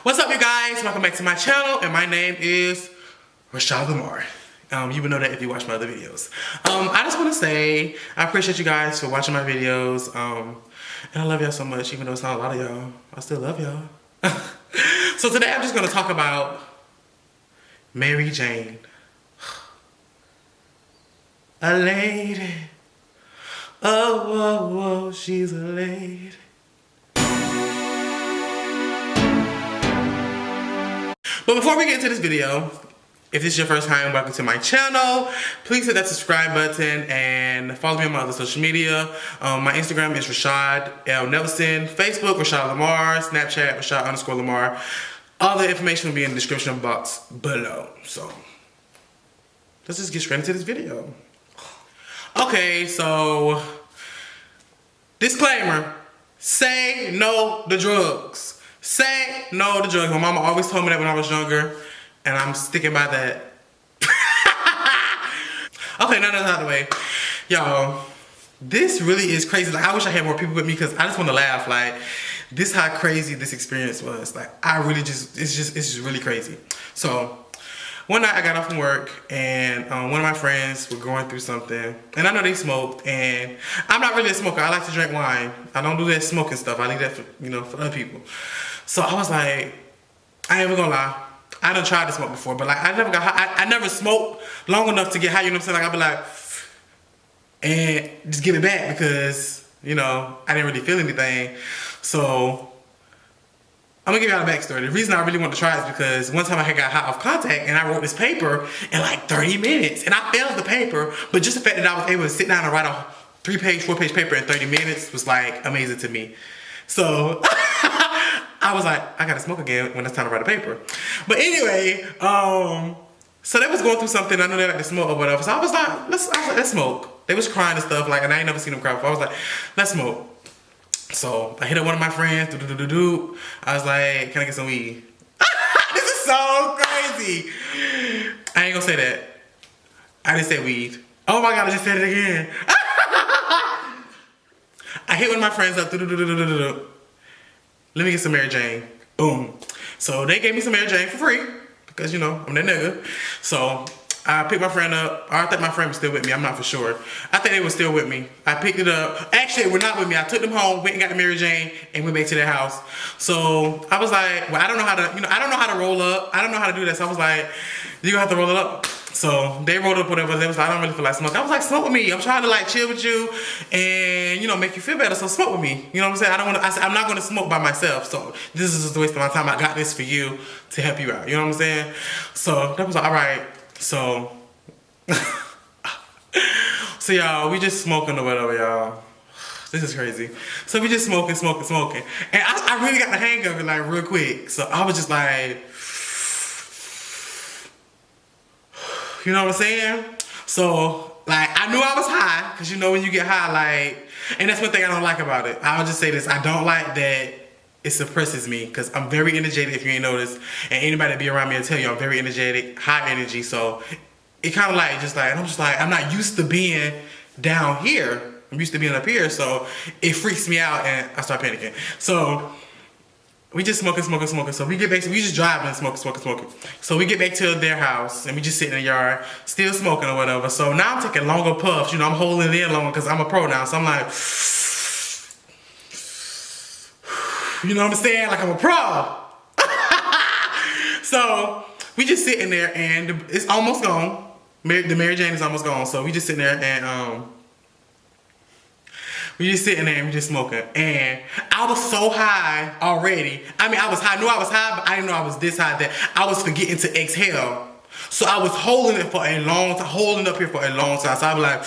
What's up, you guys? Welcome back to my channel, and my name is Rashad Lamar. You would know that if you watch my other videos. I just want to say I appreciate you guys for watching my videos, and I love y'all so much, even though it's not a lot of y'all. I still love y'all. So today I'm just going to talk about Mary Jane. A lady. Oh, oh, oh, she's a lady. But before we get into this video, if this is your first time, welcome to my channel. Please hit that subscribe button and follow me on my other social media. My Instagram is Rashad L. Nelson. Facebook, Rashad Lamar. Snapchat, Rashad_Lamar. All the information will be in the description box below. So, let's just get straight into this video. Okay, so, disclaimer. Say no to drugs. Say no to drugs. My mama always told me that when I was younger, and I'm sticking by that. Okay, now that's out of the way. Y'all, this really is crazy. Like, I wish I had more people with me because I just want to laugh. Like, this is how crazy this experience was. Like, I really just, it's just really crazy. So, one night I got off from work, and one of my friends were going through something, and I know they smoked, and I'm not really a smoker. I like to drink wine. I don't do that smoking stuff. I leave that for, for other people. So I was like, I ain't even gonna lie. I done tried to smoke before, but like I never got high. I never smoked long enough to get high, you know what I'm saying? Like I'd be like, and just give it back because, I didn't really feel anything. So I'm gonna give y'all a backstory. The reason I really wanted to try is because one time I had got high off contact and I wrote this paper in like 30 minutes. And I failed the paper, but just the fact that I was able to sit down and write a 3-page, 4-page paper in 30 minutes was like amazing to me. So I was like, I gotta smoke again when it's time to write a paper. But anyway, so they was going through something. I knew they like to smoke or whatever. So I was like, let's smoke. They was crying and stuff, like, and I ain't never seen them cry before. I was like, let's smoke. So I hit up one of my friends. I was like, can I get some weed? This is so crazy. I ain't gonna say that. I didn't say weed. Oh my God, I just said it again. I hit one of my friends up. Let me get some Mary Jane. Boom. So they gave me some Mary Jane for free because, I'm that nigga. So I picked my friend up. I think my friend was still with me. I'm not for sure. I think they were still with me. I picked it up. Actually, they were not with me. I took them home, went and got the Mary Jane, and went back to their house. So I was like, well, I don't know how to, I don't know how to roll up. I don't know how to do that. So I was like, you're gonna have to roll it up. So they rolled up whatever. They was like, I don't really feel like smoking. I was like, smoke with me. I'm trying to like chill with you and make you feel better. So smoke with me. You know what I'm saying? I'm not gonna smoke by myself. So this is just a waste of my time. I got this for you to help you out. You know what I'm saying? So that was like, all right. So so y'all, we just smoking or whatever, y'all. This is crazy. So we just smoking. And I really got the hang of it like real quick. So I was just like, you know what I'm saying? So, like, I knew I was high, because when you get high, like, and that's one thing I don't like about it. I'll just say this, I don't like that it suppresses me, because I'm very energetic, if you ain't noticed, and anybody that be around me will tell you I'm very energetic, high energy, so it kind of like, and I'm just like, I'm not used to being down here. I'm used to being up here, so it freaks me out, and I start panicking. So we just smoking. So we get back, we just driving and smoking. So we get back to their house and we just sit in the yard, still smoking or whatever. So now I'm taking longer puffs, I'm holding it in longer because I'm a pro now. So I'm like, you know what I'm saying? Like I'm a pro. So we just sitting there and it's almost gone. The Mary Jane is almost gone. So we just sitting there and we just sitting there and we just smoking. And I was so high already. I mean, I knew I was high, but I didn't know I was this high that I was forgetting to exhale. So I was holding it for a long time, holding up here for a long time. So I was like,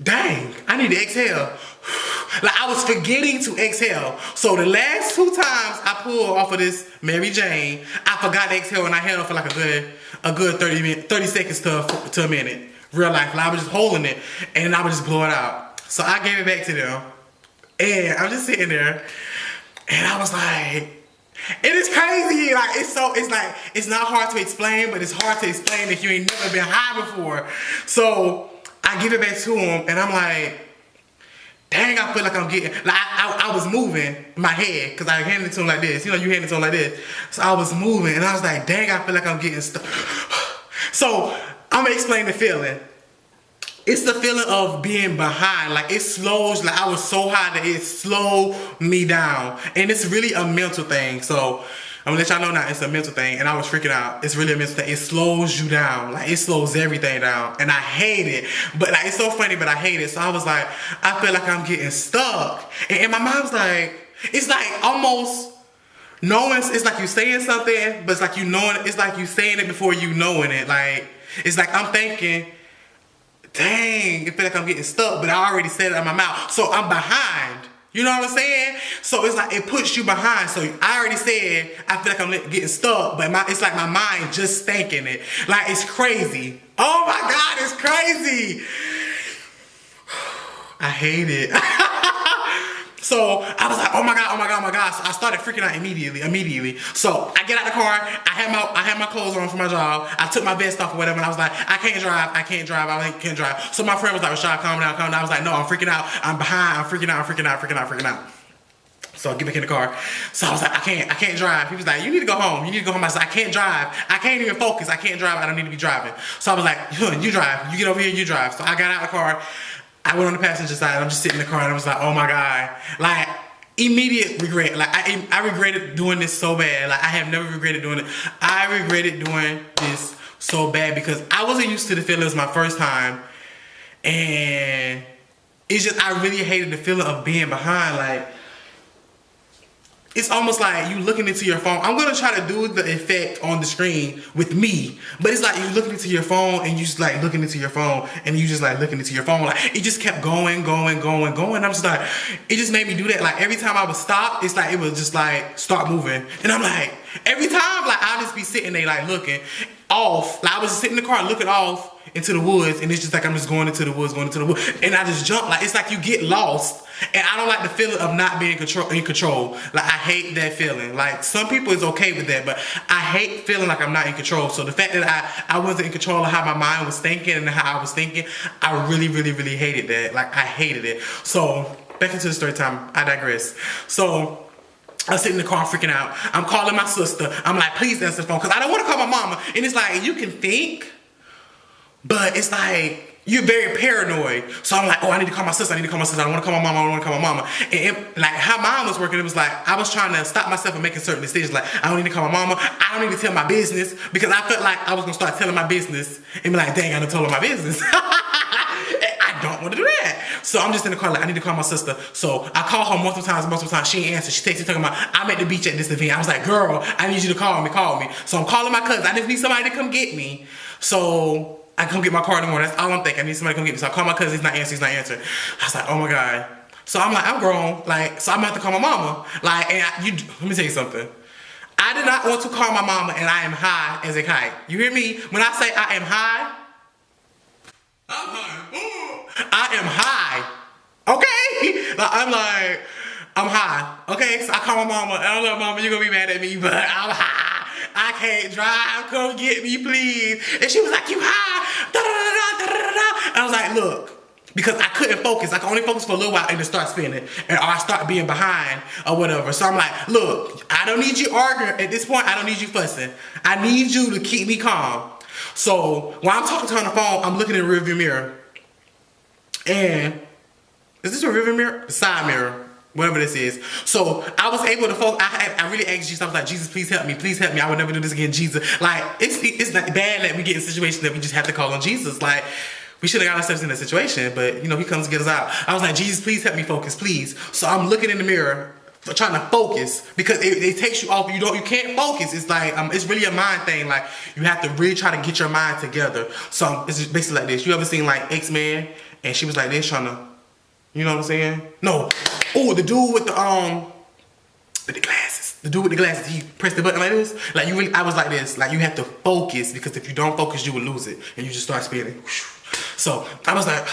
dang, I need to exhale. Like I was forgetting to exhale. So the last 2 times I pulled off of this Mary Jane, I forgot to exhale and I held it for like a good 30 seconds to a minute. Real life. Like I was just holding it and I would just blow it out. So I gave it back to them. And I'm just sitting there and I was like, it is crazy. Like it's not hard to explain, but it's hard to explain if you ain't never been high before. So I give it back to him and I'm like, dang, I feel like I'm getting, like I was moving my head because I handed it to him like this. You know, you hand it to him like this. So I was moving and I was like, dang, I feel like I'm getting stuck. So I'm gonna explain the feeling. It's the feeling of being behind. Like it slows, like I was so high that it slowed me down. And it's really a mental thing. So I'm gonna let y'all know now it's a mental thing and I was freaking out. It's really a mental thing. It slows you down. Like it slows everything down. And I hate it. But like it's so funny, but I hate it. So I was like, I feel like I'm getting stuck. And my mom's like, it's like almost knowing, it's like you saying something, but it's like you knowing, it's like you saying it before you knowing it. Like, it's like I'm thinking, dang, I feel like I'm getting stuck, but I already said it out my mouth. So I'm behind. You know what I'm saying? So it's like it puts you behind. So I already said I feel like I'm getting stuck, but it's like my mind just thinking it. Like it's crazy. Oh my God, it's crazy. I hate it. So I was like, oh my God, oh my God, oh my God. So I started freaking out immediately. So I get out the car, I had my clothes on for my job. I took my vest off or whatever, and I was like, I can't drive. I can't drive. So my friend was like, Rashad, calm down. I was like, no, I'm freaking out. I'm behind. I'm freaking out. So I get back in the car. So I was like, I can't drive. He was like, you need to go home. I said, I can't drive. I can't even focus. I can't drive. I don't need to be driving. So I was like, you drive. You get over here, you drive. So I got out of the car. I went on the passenger side. I'm just sitting in the car and I was like, oh my God. Like, immediate regret. Like, I regretted doing this so bad. Like, I have never regretted doing it. I regretted doing this so bad because I wasn't used to the feeling. It was my first time. And it's just, I really hated the feeling of being behind. Like, it's almost like you looking into your phone. I'm gonna try to do the effect on the screen with me, but it's like you looking into your phone and you just like looking into your phone and you just like looking into your phone. Like it just kept going. I'm just like, it just made me do that. Like every time I would stop, it's like it would just like start moving. And I'm like, every time like I'll just be sitting there like looking off. Like I was just sitting in the car looking off into the woods and it's just like I'm just going into the woods. And I just jump. Like it's like you get lost. And I don't like the feeling of not being in control. Like, I hate that feeling. Like, some people is okay with that, but I hate feeling like I'm not in control. So the fact that I wasn't in control of how my mind was thinking and how I was thinking, I really hated that. Like, I hated it. So, back into the story time. I digress. So, I was sitting in the car freaking out. I'm calling my sister. I'm like, please answer the phone. Because I don't want to call my mama. And it's like, you can think, but it's like, you're very paranoid. So I'm like, oh, I need to call my sister. I don't want to call my mama. And like how mine was working, it was like, I was trying to stop myself from making certain decisions. Like, I don't need to call my mama. I don't need to tell my business. Because I felt like I was going to start telling my business and be like, dang, I done told her my business. I don't want to do that. So I'm just in the car like, I need to call my sister. So I call her multiple times. She ain't answer. She takes it talking about, I'm at the beach at this event. I was like, girl, I need you to call me. So I'm calling my cousin. I just need somebody to come get me. So I come get my car in the morning. That's all I'm thinking. I need somebody to come get me. So I call my cousin. He's not answering. I was like, oh my God. So I'm like, I'm grown. Like, so I'm going to have to call my mama. Like, let me tell you something. I did not want to call my mama and I am high as a kite. You hear me? When I say I am high, I'm high. Ooh. I am high. Okay? Like, I'm high. Okay? So I call my mama. I don't know, mama, you're going to be mad at me, but I'm high. I can't drive. Come get me, please. And she was like, you high? And I was like, look, because I couldn't focus. I could only focus for a little while and then start spinning. Or I start being behind or whatever. So I'm like, look, I don't need you arguing. At this point, I don't need you fussing. I need you to keep me calm. So while I'm talking to her on the phone, I'm looking in the rearview mirror. And is this a rearview mirror? The side mirror. Whatever this is. So I was able to focus. I really asked Jesus. I was like, Jesus, please help me. Please help me. I would never do this again, Jesus. Like, it's not bad that we get in situations that we just have to call on Jesus. Like, we should have got ourselves in that situation, but, you know, he comes to get us out. I was like, Jesus, please help me focus, please. So I'm looking in the mirror, trying to focus, because it takes you off. You can't focus. It's like, it's really a mind thing. Like, you have to really try to get your mind together. So it's basically like this. You ever seen, like, X-Men? And she was like this, trying to, you know what I'm saying? No. Oh, the dude with the glasses. The dude with the glasses, he pressed the button like this. Like, I was like this. Like, you have to focus, because if you don't focus, you will lose it. And you just start spinning. So, I was like,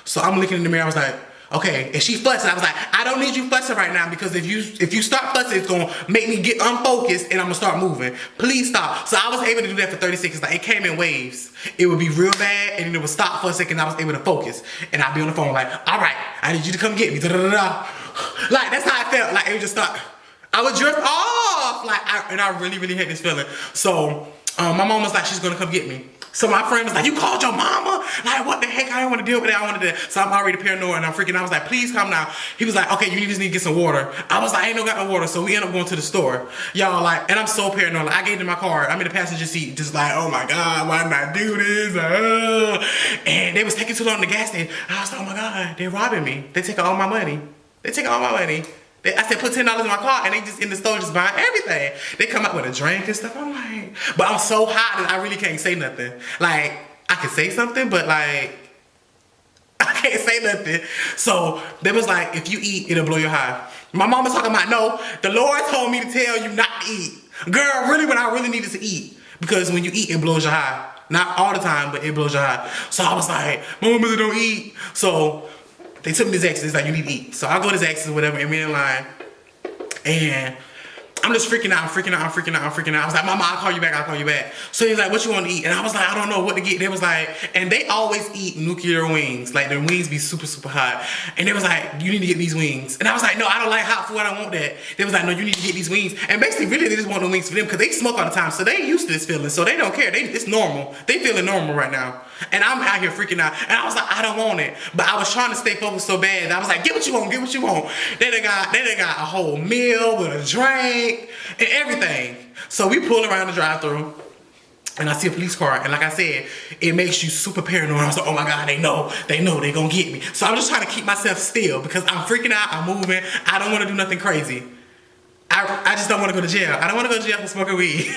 so I'm looking in the mirror, I was like, Okay, and she fussing. I was like, I don't need you fussing right now because if you start fussing, it's gonna make me get unfocused and I'm gonna start moving. Please stop. So I was able to do that for 30 seconds. Like, it came in waves. It would be real bad and then it would stop for a second. I was able to focus. And I'd be on the phone like, all right, I need you to come get me. Da, da, da, da. Like, that's how I felt. Like, it would just start. I would drift off. Like, I really, really hate this feeling. So my mom was like, she's gonna come get me. So my friend was like, you called your mama? Like, what the heck? I didn't want to deal with that. I wanted to. So I'm already paranoid and I'm freaking. I was like, please come now. He was like, okay, you just need to get some water. I was like, I ain't no got no water. So we end up going to the store. Y'all, like, and I'm so paranoid. Like, I gave them my card. I'm in the passenger seat, just like, oh my God, why did I do this? And they was taking too long in the gas station. I was like, oh my God, they're robbing me. They taking all my money. They taking all my money. I said, put $10 in my car, and they just in the store just buying everything. They come out with a drink and stuff. I'm like, but I'm so hot that I really can't say nothing. Like, I can say something, but like, I can't say nothing. So they was like, if you eat, it'll blow your high. My mama talking about, no, the Lord told me to tell you not to eat. Girl, really, when I really needed to eat. Because when you eat, it blows your high. Not all the time, but it blows your high. So I was like, Mama really don't eat. So they took me to Zaxby's, like, you need to eat. So I go to Zaxby's, whatever, and we in line. And I'm just freaking out, I'm freaking out. I was like, Mama, I'll call you back. So he's like, what you want to eat? And I was like, I don't know what to get. They was like, and they always eat nuclear wings. Like, their wings be super, super hot. And they was like, you need to get these wings. And I was like, no, I don't like hot food, I don't want that. They was like, no, you need to get these wings. And basically, really, they just want the wings for them because they smoke all the time. So they used to this feeling. So they don't care. It's normal. They feeling normal right now. And I'm out here freaking out. And I was like, I don't want it. But I was trying to stay focused so bad. I was like, get what you want, get what you want. Then they got a whole meal with a drink and everything. So we pull around the drive-thru and I see a police car. And like I said, it makes you super paranoid. I was like, oh my God, they know they gonna get me. So I'm just trying to keep myself still because I'm freaking out, I'm moving. I don't want to do nothing crazy. I just don't want to go to jail. I don't want to go to jail for smoking weed.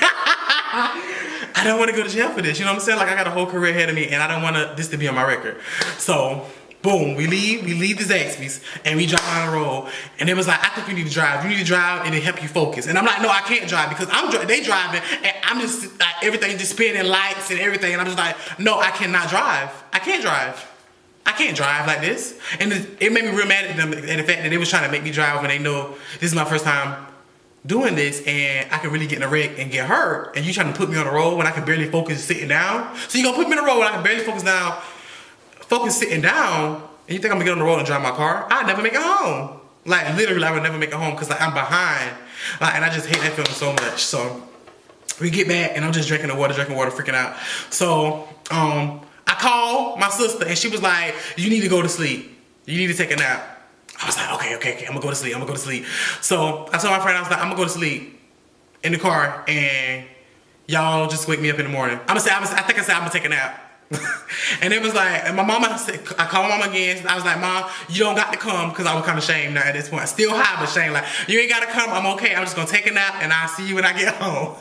I don't want to go to jail for this, you know what I'm saying? Like, I got a whole career ahead of me and I don't want this to be on my record. So, boom, we leave the Zaxby's and we drive down the road. And it was like, I think you need to drive. You need to drive and it help you focus. And I'm like, no, I can't drive because they driving and I'm just, like, everything just spinning lights and everything. And I'm just like, no, I cannot drive. I can't drive. I can't drive like this. And it made me real mad at them at the fact that they was trying to make me drive when they know this is my first time doing this and I can really get in a wreck and get hurt, and you trying to put me on the road when I can barely focus sitting down. So you gonna put me on the road when I can barely focus sitting down, and you think I'm gonna get on the road and drive my car? I'd never make it home. Like, literally, I would never make it home because, like, I'm behind. Like, and I just hate that feeling so much. So we get back and I'm just drinking water, freaking out. So I called my sister and she was like, you need to go to sleep. You need to take a nap. I was like, okay, I'm gonna go to sleep. So I told my friend, I was like, I'm gonna go to sleep in the car and y'all just wake me up in the morning. I think I said I'm gonna take a nap. And it was like, and my mama said, I called my mama again. I was like, Mom, you don't got to come, because I was kind of ashamed now at this point. Still high, but ashamed. Like, you ain't got to come. I'm okay. I'm just gonna take a nap and I'll see you when I get home.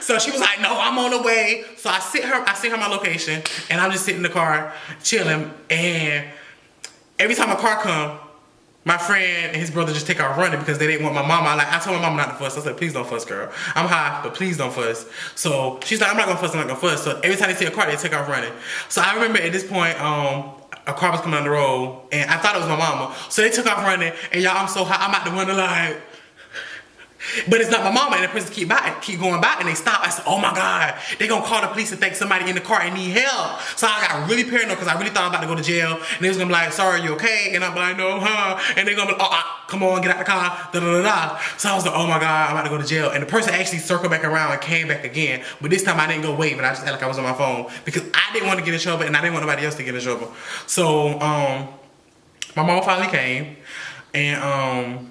So she was like, no, I'm on the way. So I sent her my location and I'm just sitting in the car chilling. And every time a car come, my friend and his brother just take off running because they didn't want my mama. Like, I told my mama not to fuss. I said, please don't fuss, girl. I'm high, but please don't fuss. So she's like, I'm not gonna fuss. So every time they see a car, they take off running. So I remember at this point, a car was coming down the road and I thought it was my mama. So they took off running and y'all, I'm so high, I'm out the window like, but it's not my mama, and the person keep going by and they stop. I said, oh my God, they gonna call the police and think somebody in the car and need help. So I got really paranoid because I really thought I was about to go to jail, and they was gonna be like, sorry, you okay? And I'm like, no, and they gonna be like, come on, get out the car, da da da da. So I was like, oh my God, I'm about to go to jail. And the person actually circled back around and came back again, but this time I didn't go wave and I just acted like I was on my phone because I didn't want to get in trouble and I didn't want nobody else to get in trouble. So my mama finally came and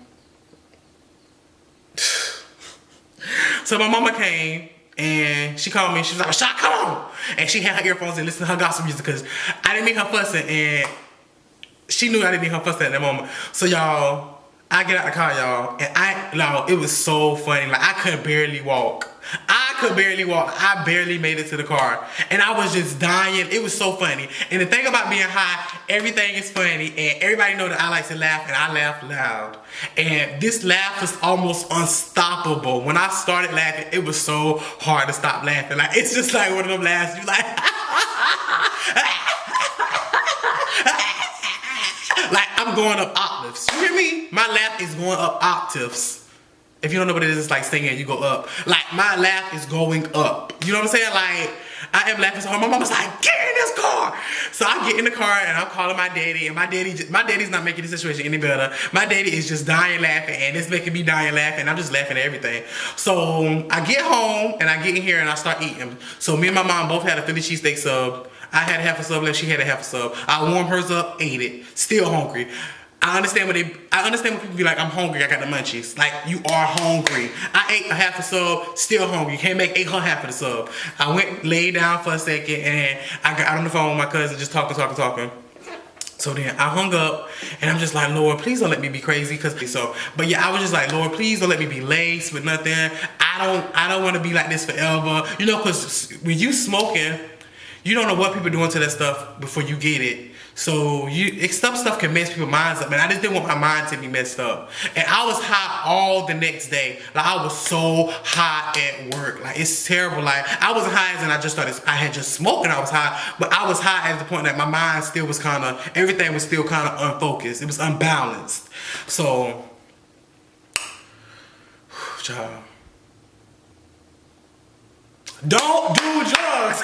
so my mama came and she called me. She was like, Rashad, come on. And she had her earphones and listened to her gospel music because I didn't need her fussing and she knew I didn't need her fussing at that moment. So y'all, I get out the car, y'all, and it was so funny. Like, I could barely walk. I barely made it to the car. And I was just dying. It was so funny. And the thing about being high, everything is funny. And everybody know that I like to laugh, and I laugh loud. And this laugh was almost unstoppable. When I started laughing, it was so hard to stop laughing. Like, it's just like one of them laughs. You like, like, I'm I'm going up octaves. You hear me? My laugh is going up octaves. If you don't know what it is, it's like singing, you go up. Like, my laugh is going up. You know what I'm saying? Like, I am laughing so hard. My mama's like, get in this car. So I get in the car and I'm calling my daddy. And my daddy's not making the situation any better. My daddy is just dying laughing. And it's making me dying laughing. I'm just laughing at everything. So I get home and I get in here and I start eating. So me and my mom both had a Philly cheesesteak sub. I had a half a sub left. She had a half a sub. I warmed hers up, ate it. Still hungry. I understand when people be like, I'm hungry, I got the munchies. Like, you are hungry. I ate a half a sub, still hungry. You can't make ate her half of the sub. I went, laid down for a second, and I got on the phone with my cousin, just talking. So then I hung up, and I'm just like, Lord, please don't let me be crazy, but yeah, I was just like, Lord, please don't let me be laced with nothing. I don't want to be like this forever. You know, because when you smoking, you don't know what people are doing to that stuff before you get it. So stuff can mess people's minds up, and I just didn't want my mind to be messed up. And I was hot all the next day. Like, I was so hot at work. Like, it's terrible. Like, I wasn't high as in I had just smoked and I was high, but I was high at the point that my mind still was everything was still kind of unfocused. It was unbalanced. So, child, don't do drugs.